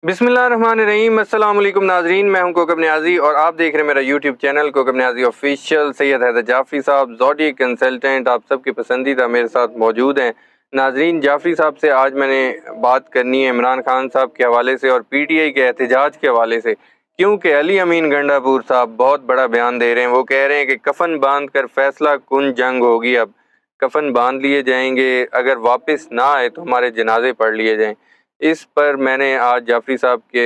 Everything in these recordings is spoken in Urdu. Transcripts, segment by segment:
بسم اللہ الرحمن الرحیم۔ السلام علیکم ناظرین، میں ہوں کوکب نیازی اور آپ دیکھ رہے ہیں میرا یوٹیوب چینل کوکب نیازی آفیشیل۔ سید حیدر جعفری صاحب زوڈی کنسلٹنٹ آپ سب کے پسندیدہ میرے ساتھ موجود ہیں۔ ناظرین، جعفری صاحب سے آج میں نے بات کرنی ہے عمران خان صاحب کے حوالے سے اور پی ٹی آئی کے احتجاج کے حوالے سے، کیونکہ علی امین گنڈا پور صاحب بہت بڑا بیان دے رہے ہیں۔ وہ کہہ رہے ہیں کہ کفن باندھ کر فیصلہ کن جنگ ہوگی، اب کفن باندھ لیے جائیں گے، اگر واپس نہ آئے تو ہمارے جنازے پڑھ لیے جائیں۔ اس پر میں نے آج جعفری صاحب کے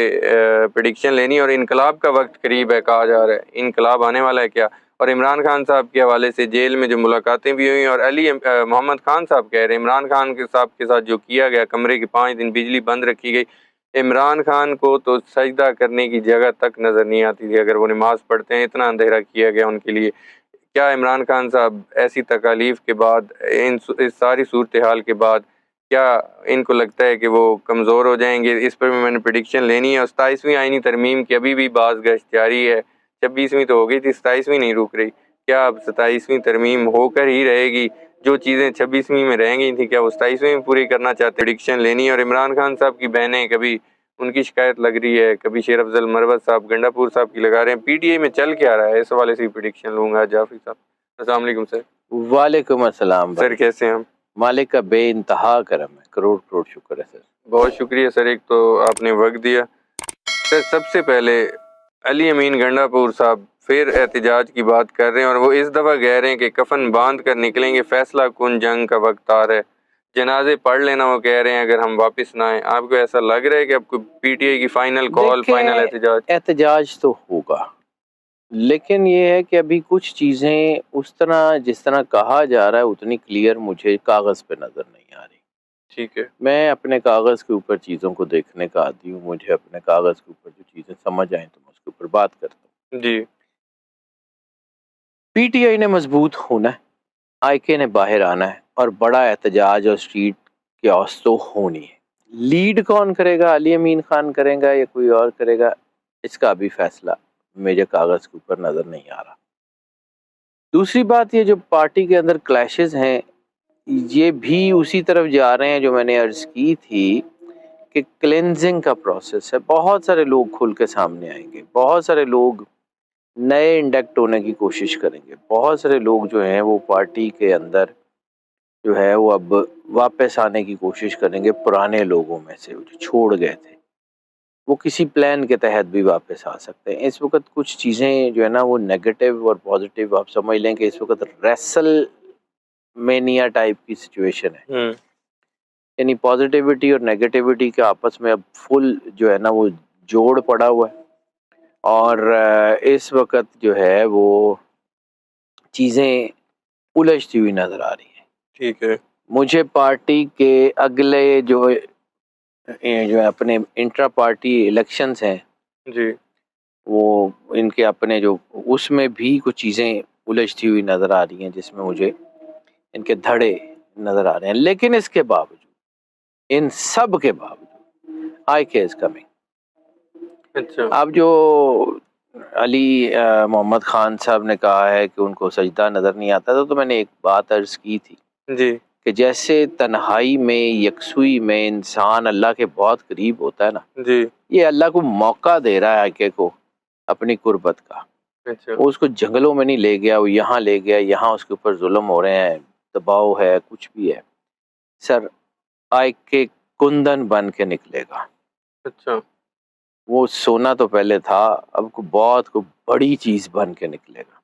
پریڈکشن لینی، اور انقلاب کا وقت قریب ہے، کہا جا رہا ہے انقلاب آنے والا ہے کیا، اور عمران خان صاحب کے حوالے سے جیل میں جو ملاقاتیں بھی ہوئیں، اور محمد خان صاحب کہہ رہے ہیں عمران خان کے صاحب کے ساتھ جو کیا گیا، کمرے کے 5 دن بجلی بند رکھی گئی، عمران خان کو تو سجدہ کرنے کی جگہ تک نظر نہیں آتی تھی اگر وہ نماز پڑھتے ہیں، اتنا اندھیرا کیا گیا ان کے لیے۔ کیا عمران خان صاحب ایسی تکالیف کے بعد، اس ساری صورتحال کے بعد، کیا ان کو لگتا ہے کہ وہ کمزور ہو جائیں گے؟ اس پر بھی میں نے پریڈکشن لینی ہے۔ اور 27ویں آئینی ترمیم کی ابھی بھی باز گشت جاری ہے، 26ویں تو ہو گئی تھی، 27ویں نہیں رک رہی۔ کیا اب 27ویں ترمیم ہو کر ہی رہے گی؟ جو چیزیں 26ویں میں رہ گئی تھیں کیا وہ 27ویں میں پوری کرنا چاہتے؟ پریڈکشن لینی ہے۔ اور عمران خان صاحب کی بہنیں، کبھی ان کی شکایت لگ رہی ہے، کبھی شیر افضل مروت صاحب گنڈا پور صاحب کی لگا رہے ہیں، پی ٹی آئی میں چل کے آ رہا ہے، اس حوالے سے پریڈکشن لوں گا جعفری صاحب۔ السلام علیکم سر۔ وعلیکم السلام سر بھائی، کیسے ہیں ہم؟ مالک کا بے انتہا کرم ہے، کروڑ کروڑ شکر ہے سر۔ بہت شکریہ سر، ایک تو آپ نے وقت دیا۔ سر سب سے پہلے علی امین گنڈا پور صاحب پھر احتجاج کی بات کر رہے ہیں، اور وہ اس دفعہ کہہ رہے ہیں کہ کفن باندھ کر نکلیں گے، فیصلہ کن جنگ کا وقت آ رہا ہے، جنازے پڑھ لینا، وہ کہہ رہے ہیں اگر ہم واپس نہ آئیں۔ آپ کو ایسا لگ رہا ہے کہ اب کوئی پی ٹی آئی کی فائنل کال، فائنل احتجاج؟ احتجاج تو ہوگا، لیکن یہ ہے کہ ابھی کچھ چیزیں اس طرح جس طرح کہا جا رہا ہے اتنی کلیئر مجھے کاغذ پہ نظر نہیں آ رہی۔ ٹھیک ہے۔ میں اپنے کاغذ کے اوپر چیزوں کو دیکھنے کا عادی ہوں، مجھے اپنے کاغذ کے اوپر جو چیزیں سمجھ آئیں تو میں اس کے اوپر بات کرتا ہوں۔ جی۔ پی ٹی آئی نے مضبوط ہونا ہے، آئی کے نے باہر آنا ہے، اور بڑا احتجاج اور اسٹریٹ کیوس تو ہونی ہے۔ لیڈ کون کرے گا، علی امین خان کرے گا یا کوئی اور کرے گا، اس کا ابھی فیصلہ میرے کاغذ کے اوپر نظر نہیں آ رہا۔ دوسری بات، یہ جو پارٹی کے اندر کلیشز ہیں یہ بھی اسی طرف جا رہے ہیں جو میں نے عرض کی تھی کہ کلینزنگ کا پروسیس ہے۔ بہت سارے لوگ کھل کے سامنے آئیں گے، بہت سارے لوگ نئے انڈکٹ ہونے کی کوشش کریں گے، بہت سارے لوگ جو ہیں وہ پارٹی کے اندر جو ہے وہ اب واپس آنے کی کوشش کریں گے، پرانے لوگوں میں سے جو چھوڑ گئے تھے وہ کسی پلان کے تحت بھی واپس آ سکتے ہیں۔ اس وقت کچھ چیزیں جو ہے نا وہ نیگیٹو اور پازیٹیو آپ سمجھ لیں کہ اس وقت ریسل مینیا ٹائپ کی سچویشن ہے، یعنی پازیٹیوٹی اور نیگیٹیوٹی کے آپس میں اب فل جو ہے نا وہ جوڑ پڑا ہوا ہے، اور اس وقت جو ہے وہ چیزیں الجھتی ہوئی نظر آ رہی ہیں۔ ٹھیک ہے۔ مجھے پارٹی کے اگلے جو اپنے انٹرا پارٹی الیکشنز ہیں جی۔ وہ ان کے اپنے جو اس میں بھی کچھ چیزیں الجھتی ہوئی نظر آ رہی ہیں جس میں مجھے ان کے دھڑے نظر آ رہے ہیں، لیکن اس کے باوجود، ان سب کے باوجود آئی کے از کمنگ۔ اچھا۔ اب جو علی محمد خان صاحب نے کہا ہے کہ ان کو سجدہ نظر نہیں آتا تھا، تو میں نے ایک بات عرض کی تھی جی۔ کہ جیسے تنہائی میں، یکسوئی میں انسان اللہ کے بہت قریب ہوتا ہے نا، جی۔ یہ اللہ کو موقع دے رہا ہے آئی کے کو اپنی قربت کا۔ اچھا۔ وہ اس کو جنگلوں میں نہیں لے گیا، وہ یہاں لے گیا، یہاں اس کے اوپر ظلم ہو رہے ہیں، دباؤ ہے، کچھ بھی ہے، سر آئی کے کندن بن کے نکلے گا۔ اچھا۔ وہ سونا تو پہلے تھا، اب کو بہت کو بڑی چیز بن کے نکلے گا،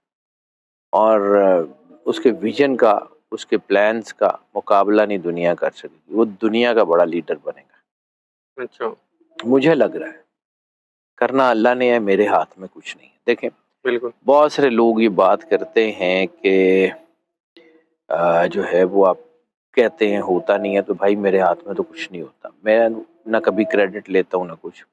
اور اس کے ویژن کا، اس کے پلانز کا مقابلہ نہیں دنیا کر سکے گی، وہ دنیا کا بڑا لیڈر بنے گا۔ اچھا۔ مجھے لگ رہا ہے کرنا اللہ نے ہے، میرے ہاتھ میں کچھ نہیں ہے۔ دیکھیں، بالکل۔ بہت سارے لوگ یہ بات کرتے ہیں کہ جو ہے وہ آپ کہتے ہیں ہوتا نہیں ہے، تو بھائی میرے ہاتھ میں تو کچھ نہیں ہوتا، میں نہ کبھی کریڈٹ لیتا ہوں نہ کچھ۔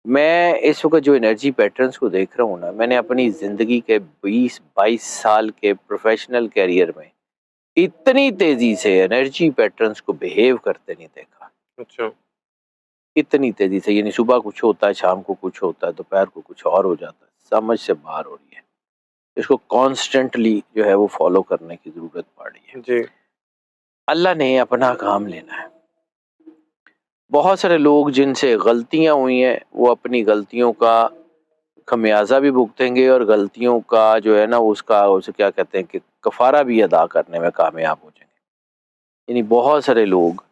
میں اس وقت جو انرجی پیٹرنز کو دیکھ رہا ہوں نا، میں نے اپنی زندگی کے 20-22 سال کے پروفیشنل کیریئر میں اتنی تیزی سے انرجی پیٹرنز کو بیہیو کرتے نہیں دیکھا، اچھا۔ اتنی تیزی سے، یعنی صبح کچھ ہوتا ہے، شام کو کچھ ہوتا ہے، دوپہر کو کچھ اور ہو جاتا ہے، سمجھ سے باہر ہو رہی ہے۔ اس کو کانسٹنٹلی جو ہے وہ فالو کرنے کی ضرورت پڑ رہی ہے۔ جی۔ اللہ نے اپنا کام لینا ہے۔ بہت سارے لوگ جن سے غلطیاں ہوئی ہیں وہ اپنی غلطیوں کا خمیازہ بھی بھگتیں گے اور غلطیوں کا جو ہے نا اسے کیا کہتے ہیں کہ کفارہ بھی ادا کرنے میں کامیاب ہو جائیں گے. یعنی بہت سارے لوگ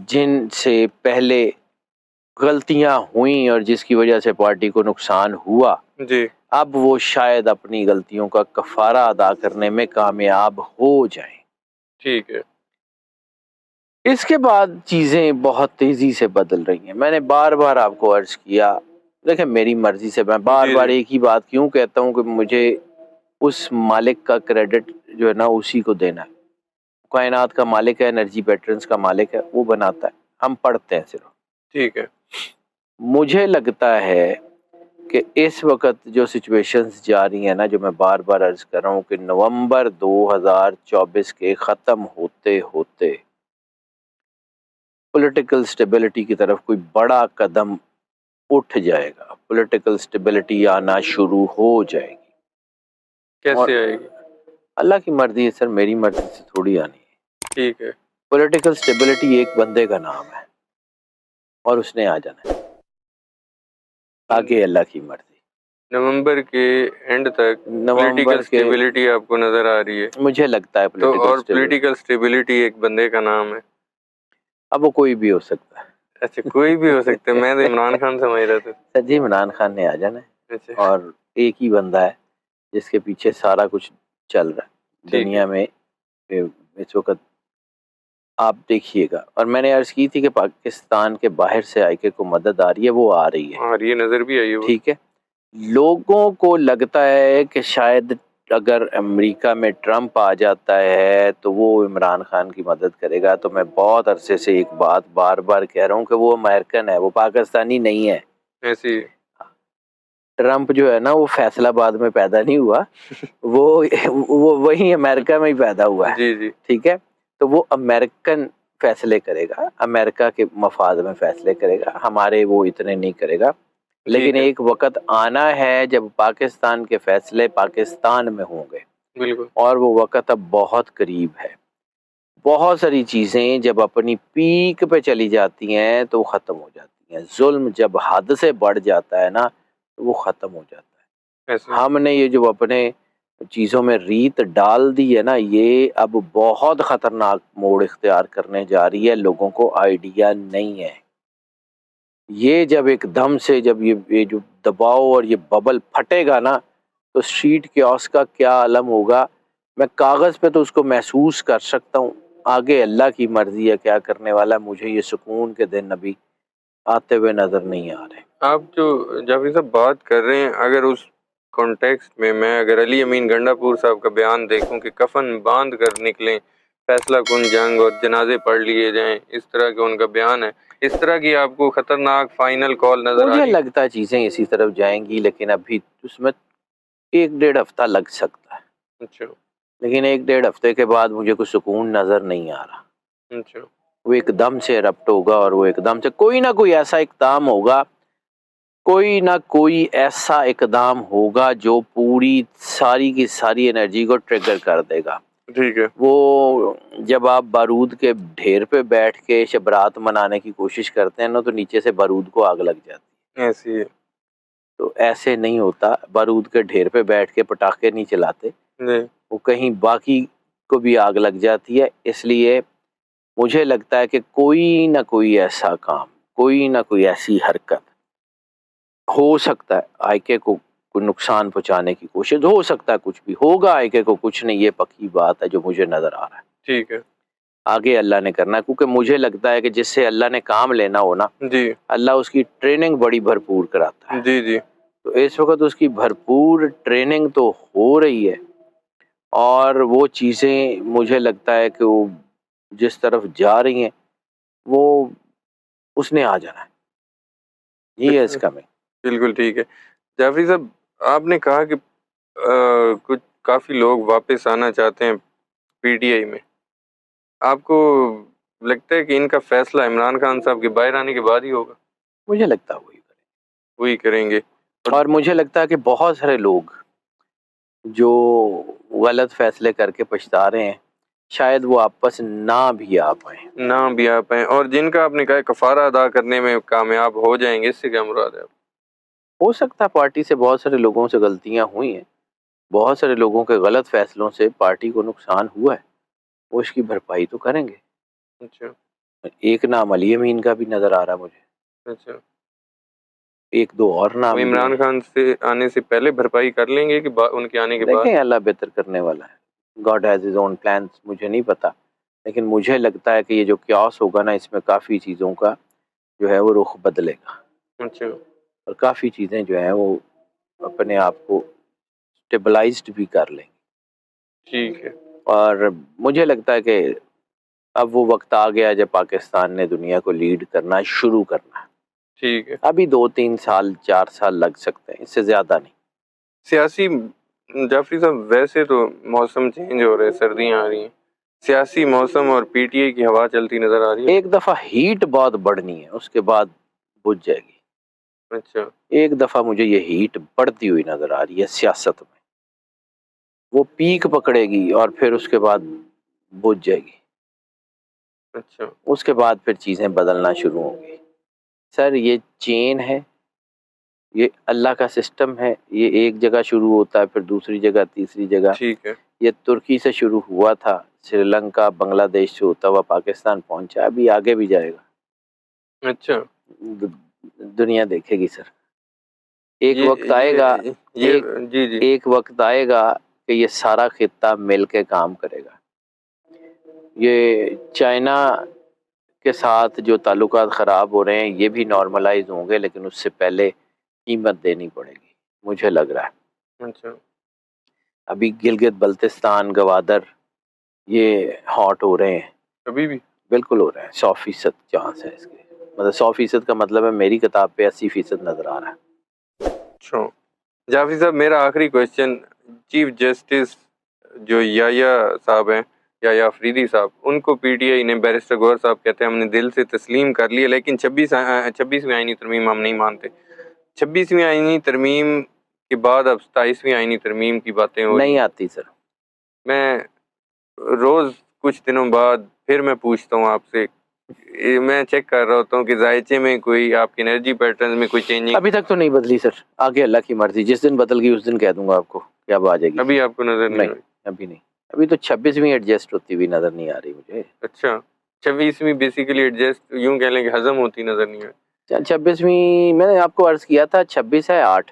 جن سے پہلے غلطیاں ہوئیں اور جس کی وجہ سے پارٹی کو نقصان ہوا جی اب وہ شاید اپنی غلطیوں کا کفارہ ادا کرنے میں کامیاب ہو جائیں. ٹھیک ہے. اس کے بعد چیزیں بہت تیزی سے بدل رہی ہیں. میں نے بار بار آپ کو عرض کیا، دیکھیں میری مرضی سے میں بار جی بار جی ایک ہی بات کیوں کہتا ہوں کہ مجھے اس مالک کا کریڈٹ جو ہے نا اسی کو دینا ہے. کائنات کا مالک ہے، انرجی پیٹرنز کا مالک ہے، وہ بناتا ہے، ہم پڑھتے ہیں صرف. ٹھیک ہے. مجھے لگتا ہے کہ اس وقت جو سچویشنز جاری ہیں نا، جو میں بار بار عرض کر رہا ہوں کہ نومبر 2024 کے ختم ہوتے ہوتے پولیٹیکل سٹیبلٹی کی طرف کوئی بڑا قدم اٹھ جائے گا، پولیٹیکل سٹیبلٹی آنا شروع ہو جائے گی. اور کیسے آئے گی؟ اللہ کی مرضی ہے سر، میری مرضی سے تھوڑی آنی ہے. ٹھیک ہے. پولیٹیکل سٹیبلٹی ایک بندے کا نام ہے اور اس نے آ جانا ہے، آگے اللہ کی مرضی. نومبر کے اینڈ تک پولیٹیکل نومبر کے سٹیبلٹی آپ کو نظر آ رہی ہے؟ مجھے لگتا ہے تو پولیٹیکل اور سٹیبلٹی، پولیٹیکل سٹیبلٹی ایک بندے کا نام ہے. اب وہ کوئی بھی ہو سکتا ہے. اچھا کوئی بھی ہو سکتا ہے، میں تو عمران خان سمجھ رہا تھا. سر جی عمران خان نے آ جانا ہے اچھا اور ایک ہی بندہ ہے جس کے پیچھے سارا کچھ چل رہا ہے ٹھیک ہے. دنیا میں اس وقت. آپ دیکھیے گا، اور میں نے عرض کی تھی کہ پاکستان کے باہر سے آئی کے کو مدد آ رہی ہے، وہ آ رہی ہے. اور یہ نظر بھی آئی ہے وہ. ٹھیک ہے. لوگوں کو لگتا ہے کہ شاید اگر امریکہ میں ٹرمپ آ جاتا ہے تو وہ عمران خان کی مدد کرے گا. تو میں بہت عرصے سے ایک بات بار بار کہہ رہا ہوں کہ وہ امریکن ہے، وہ پاکستانی نہیں ہے. ایسی ٹرمپ جو ہے نا وہ فیصل آباد میں پیدا نہیں ہوا، وہ وہی امریکہ میں ہی پیدا ہوا ہے. جی جی ٹھیک ہے. تو وہ امریکن فیصلے کرے گا، امریکہ کے مفاد میں فیصلے کرے گا، ہمارے وہ اتنے نہیں کرے گا. لیکن ٹھیک ہے. ایک وقت آنا ہے جب پاکستان کے فیصلے پاکستان میں ہوں گے، بالکل. اور وہ وقت اب بہت قریب ہے. بہت ساری چیزیں جب اپنی پیک پہ چلی جاتی ہیں تو وہ ختم ہو جاتی ہیں. ظلم جب حد سے بڑھ جاتا ہے نا تو وہ ختم ہو جاتا ہے. ایسے ہم نے یہ جو اپنے چیزوں میں ریت ڈال دی ہے نا، یہ اب بہت خطرناک موڑ اختیار کرنے جا رہی ہے. لوگوں کو آئیڈیا نہیں ہے. یہ جب ایک دم سے جب یہ جو دباؤ اور یہ ببل پھٹے گا نا تو اسٹریٹ کیوس کا کیا عالم ہوگا. میں کاغذ پہ تو اس کو محسوس کر سکتا ہوں، آگے اللہ کی مرضی ہے کیا کرنے والا. مجھے یہ سکون کے دن ابھی آتے ہوئے نظر نہیں آ رہے. آپ جو جعفری صاحب بات کر رہے ہیں، اگر اس کانٹیکسٹ میں اگر علی امین گنڈا پور صاحب کا بیان دیکھوں کہ کفن باندھ کر نکلیں، فیصلہ کن جنگ اور جنازے پڑھ لیے جائیں، اس طرح کا ان کا بیان ہے، اس طرح کی آپ کو خطرناک فائنل کال نظر آ مجھے رہی؟ لگتا ہے چیزیں اسی طرف جائیں گی، لیکن ابھی اس میں 1-1.5 ہفتہ لگ سکتا ہے. اچھا لیکن 1-1.5 ہفتے کے بعد مجھے کوئی سکون نظر نہیں آ رہا. اچھا. وہ ایک دم سے رپٹ ہوگا اور وہ ایک دم سے کوئی نہ کوئی ایسا اقدام ہوگا، کوئی نہ کوئی ایسا اقدام ہوگا جو پوری ساری کی ساری انرجی کو ٹریگر کر دے گا. ٹھیک ہے. وہ جب آپ بارود کے ڈھیر پہ بیٹھ کے شبرات منانے کی کوشش کرتے ہیں نا تو نیچے سے بارود کو آگ لگ جاتی ہے. ایسی ہے. تو ایسے نہیں ہوتا، بارود کے ڈھیر پہ بیٹھ کے پٹاخے نہیں چلاتے، جی وہ کہیں باقی کو بھی آگ لگ جاتی ہے. اس لیے مجھے لگتا ہے کہ کوئی نہ کوئی ایسا کام، کوئی نہ کوئی ایسی حرکت ہو سکتا ہے. آئی کے کو کوئی نقصان پہنچانے کی کوشش ہو سکتا ہے، کچھ بھی ہوگا آئی کے کو کچھ نہیں، یہ پکی بات ہے جو مجھے نظر آ رہا ہے. ٹھیک ہے. آگے اللہ نے کرنا ہے، کیونکہ مجھے لگتا ہے کہ جس سے اللہ نے کام لینا ہو نا، جی اللہ اس کی ٹریننگ بڑی بھرپور کراتا ہے. جی جی تو اس وقت اس کی بھرپور ٹریننگ تو ہو رہی ہے، اور وہ چیزیں مجھے لگتا ہے کہ وہ جس طرف جا رہی ہیں وہ اس نے آ جانا ہے. ہی از کمنگ. بالکل ٹھیک ہے. جعفری صاحب آپ نے کہا کہ کچھ کافی لوگ واپس آنا چاہتے ہیں پی ٹی آئی میں. آپ کو لگتا ہے کہ ان کا فیصلہ عمران خان صاحب کے باہر آنے کے بعد ہی ہوگا؟ مجھے لگتا ہے وہی کریں گے. اور مجھے لگتا ہے کہ بہت سارے لوگ جو غلط فیصلے کر کے پچھتا رہے ہیں شاید وہ آپس نہ بھی آ پائیں. نہ بھی آ پائیں. اور جن کا آپ نے کہا کفارہ ادا کرنے میں کامیاب ہو جائیں گے، اس سے کیا مراد ہے؟ ہو سکتا ہے پارٹی سے بہت سارے لوگوں سے غلطیاں ہوئی ہیں، بہت سارے لوگوں کے غلط فیصلوں سے پارٹی کو نقصان ہوا ہے، وہ اس کی بھرپائی تو کریں گے. اچھا ایک نام علی امین کا بھی نظر آ رہا مجھے، اچھا. ایک دو اور وہ نام بھی عمران ہیں. خان سے آنے سے پہلے بھرپائی کر لیں گے کہ ان کے آنے کے بعد؟ دیکھیں اللہ بہتر کرنے والا ہے. God has his own plans. مجھے نہیں پتا، لیکن مجھے لگتا ہے کہ یہ جو کیاس ہوگا نا، اس میں کافی چیزوں کا جو ہے وہ رخ بدلے گا، اچھا اور کافی چیزیں جو ہیں وہ اپنے آپ کو اسٹیبلائزڈ بھی کر لیں گے. ٹھیک ہے. اور مجھے لگتا ہے کہ اب وہ وقت آ گیا جب پاکستان نے دنیا کو لیڈ کرنا شروع کرنا ہے. ٹھیک ہے. ابھی 2-3 سال 4 سال لگ سکتے ہیں، اس سے زیادہ نہیں. سیاسی جعفری صاحب، ویسے تو موسم چینج ہو رہے ہیں، سردیاں آ رہی ہیں، سیاسی موسم اور پی ٹی آئی کی ہوا چلتی نظر آ رہی ہے. ایک دفعہ ہیٹ بہت بڑھنی ہے، اس کے بعد بجھ جائے گی. اچھا ایک دفعہ مجھے یہ ہیٹ بڑھتی ہوئی نظر آ رہی ہے سیاست میں، وہ پیک پکڑے گی اور پھر اس کے بعد بجھ جائے گی. اچھا اس کے بعد پھر چیزیں بدلنا شروع ہوں گی. سر یہ چین ہے، یہ اللہ کا سسٹم ہے. یہ ایک جگہ شروع ہوتا ہے، پھر دوسری جگہ، تیسری جگہ. ٹھیک ہے. یہ ترکی سے شروع ہوا تھا، سری لنکا، بنگلہ دیش سے ہوتا ہوا پاکستان پہنچا، ابھی آگے بھی جائے گا. اچھا. دنیا دیکھے گی سر. ایک وقت آئے گا، جی ایک وقت آئے گا کہ یہ سارا خطہ مل کے کام کرے گا. یہ چائنا کے ساتھ جو تعلقات خراب ہو رہے ہیں یہ بھی نارملائز ہوں گے، لیکن اس سے پہلے قیمت دینی پڑے گی، مجھے لگ رہا ہے. اچھا. ابھی گلگت بلتستان، گوادر یہ ہاٹ ہو رہے ہیں، ابھی بھی بالکل ہو رہے ہیں. 100% چانس ہے اس کے، مطلب 100% کا مطلب ہے میری کتاب پہ 80% نظر آ رہا ہے. اچھا. جعفری صاحب، میرا آخری کوشچن، چیف جسٹس جو یحییٰ صاحب ہیں، یحییٰ آفریدی صاحب، ان کو پی ٹی آئی نے، بیرسٹر گوہر صاحب کہتے ہیں ہم نے دل سے تسلیم کر لیے، لیکن 26ویں آئینی ترمیم ہم نہیں مانتے. 26ویں آئینی ترمیم کے بعد اب 27ویں آئینی ترمیم کی باتیں ہو رہی نہیں ہیں. آتی سر. میں روز کچھ دنوں بعد پھر میں پوچھتا ہوں آپ سے، میں چیک کر رہا ہوتا ہوں کہ ذائچے میں کوئی آپ کے انرجی پیٹرن میں کوئی چینجنگ ابھی تک تو نہیں بدلی سر، آگے اللہ کی مرضی، جس دن بدل گئی اس دن کہہ دوں گا آپ کو کیا اب آ جائے گی. ابھی آپ کو نظر نہیں نہیں ہوئی؟ ابھی نہیں، ابھی تو 26ویں ایڈجسٹ ہوتی ہوئی نظر نہیں آ رہی مجھے. اچھا. 26ویں بیسیکلی ایڈجسٹ یوں کہہ لیں کہ ہضم ہوتی نظر نہیں آئی. 26ویں میں نے آپ کو عرض کیا تھا 26 ہے 8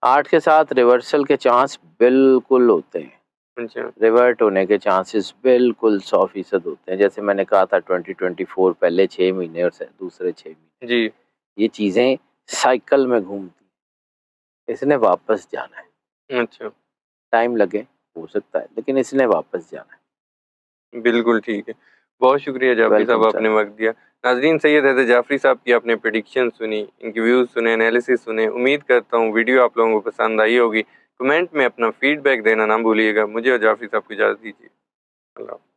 8. کے ساتھ ریورسل کے چانس بالکل ہوتے ہیں. اچھا. ریورٹ ہونے کے چانسز بالکل 100% ہوتے ہیں. جیسے میں نے کہا تھا 2024 پہلے 6 مہینے اور دوسرے 6 مہینے، جی. یہ چیزیں سائیکل میں گھومتی ہیں. اس نے واپس جانا ہے، اچھا. ٹائم لگے ہو سکتا ہے، لیکن اس نے واپس جانا ہے. بالکل ٹھیک ہے. بہت شکریہ جعفری صاحب، ویلکم آپ سر. نے وقت دیا. ناظرین، سید حیدر جعفری صاحب کی آپ نے پریڈکشن سنی، ان کی ویوز سنے، انالیسس سنے. امید کرتا ہوں ویڈیو آپ لوگوں کو پسند آئی ہوگی. کمنٹ میں اپنا فیڈ بیک دینا نہ بھولیے گا. مجھے اور جعفری صاحب کو اجازت دیجیے. اللہ حافظ.